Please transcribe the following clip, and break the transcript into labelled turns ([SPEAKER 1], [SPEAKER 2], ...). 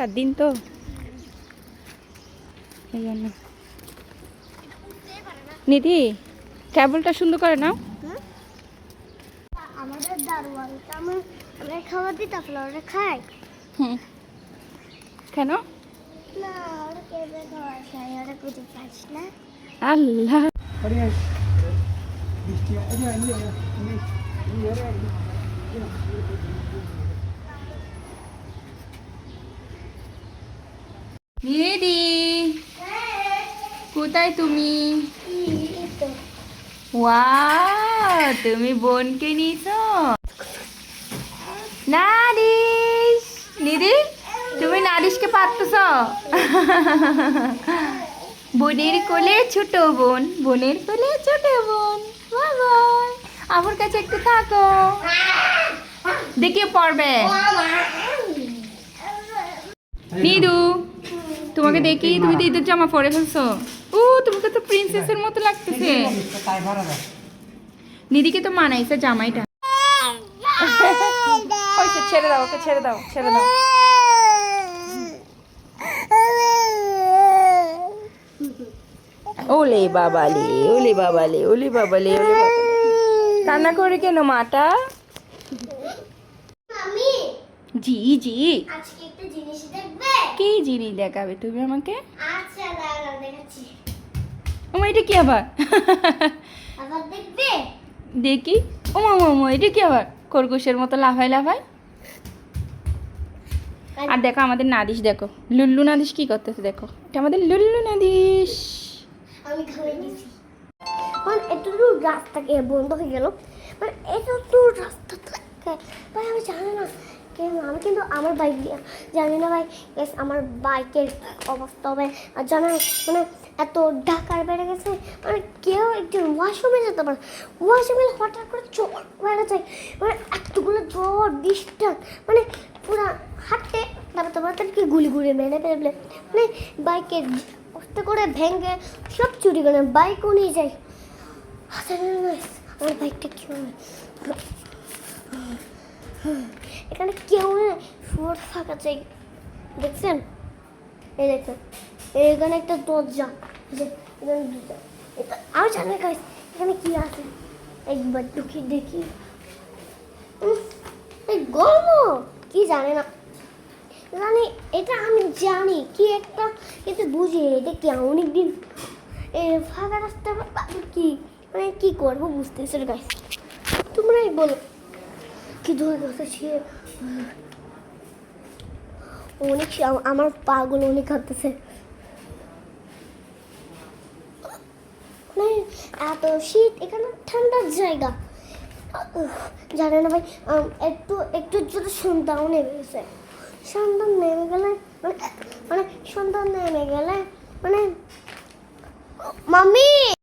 [SPEAKER 1] ঠান্ডার দিন তো এই জন্য। নিধি কেবলটা সুন্দর করে নাও।
[SPEAKER 2] আমাদের দারোয়ানকে আমরা খাবার দিই তারপরে ওরা খায়।
[SPEAKER 1] হুম, কেন?
[SPEAKER 2] না ওরা কেবল খাওয়া খায়, ওরা কিছু পাস না।
[SPEAKER 1] আল্লাহ নিধি কোথায় তুমি? ওয়াও, তুমি বোনকে নিয়েছো? নারিশ, নিধি তুমি নারিশকে পারতেছ? বোনের কোলে ছোট বোন, বোনের কোলে ছোট বোন। বাবা আমার কাছে একটু থাকো, দেখিয়ে পড়বে। নিদু তোমাকে দেখি তুমি তো ঈদের জামা পরে ফেলছো। ও তোমাকে তো প্রিন্সেসের মতো লাগতেছে। নিদিকে তো মানাইছে জামাইটা। হয়েছে, ছেড়ে দাও ওকে, ছেড়ে দাও, ছেড়ে দাও। ওলে বাবালে, ওলে বাবালে, ওলে বাবালে, ওলে বাবালে। কান্না করে কেন মাটা?
[SPEAKER 2] মামি
[SPEAKER 1] জি জি,
[SPEAKER 2] আজকে একটা জিনিস দেখবে?
[SPEAKER 1] কি জিনিস দেখাবে তুমি আমাকে?
[SPEAKER 2] আচ্ছা দাঁড়াও দেখাচ্ছি।
[SPEAKER 1] ওমা এটা কি আবার?
[SPEAKER 2] আবার দেখবে?
[SPEAKER 1] দেখি। ওমা ওমা এটা কি আবার? খরগোশের মতো লাফায় লাফায়। আর দেখো আমাদের নাদিস, দেখো লুল্লু নাদিস কি করতেছে, দেখো এটা আমাদের লুল্লু নাদিস।
[SPEAKER 2] আমি ধরে গেছি। মানে এতটুকু রাস্তা বন্ধ হয়ে গেল, মানে এতটুকু রাস্তা ভাই আমি জানি না কেন, আমি কিন্তু আমার বাইক জানি না ভাই। আমার বাইকের অবস্থা হবে আর জানা মানে এত ঢাকার বেড়ে গেছে, মানে কেউ একজন ওয়াশরুমে যেতে পারে, ওয়াশরুমে হঠাৎ করে চোর বেড়ে যায়, মানে এতগুলো জ্বর ডিস্টার্ব, মানে পুরো হাঁটতে তারপর তোমার তাদেরকে গুলি গুলি মেরে ফেলবে, মানে বাইকের কষ্ট করে ভেঙে সব চুরি করে বাইকও নিয়ে যায়। আমার বাইকটা কেউ নেই, এখানে কেউ নেই, শুয়োর ফাঁকা চাই। দেখছেন এই দেখছেন এখানে একটা দরজা, আমি জানি এখানে কি আছে, একবার ঢুকি দেখি। এই গল্প কি জানে না জানি, এটা আমি জানি কি একটা, কিন্তু বুঝি এটা কি অনেকদিন ফাঁকা রাস্তা কি মানে কি করবো বুঝতেছে গাইস, তোমরাই বলো কি ধরে গেছে। অনেক আমার পাগুলো অনেক কাঁদতেছে, মানে এত শীত, এখানে ঠান্ডার জায়গা জানে না ভাই। একটু একটু যদি সন্ধ্যাও নেমে গেছে, সন্ধ্যা নেমে গেলে মানে মানে সন্ধ্যা নেমে গেলে মানে মাম্মি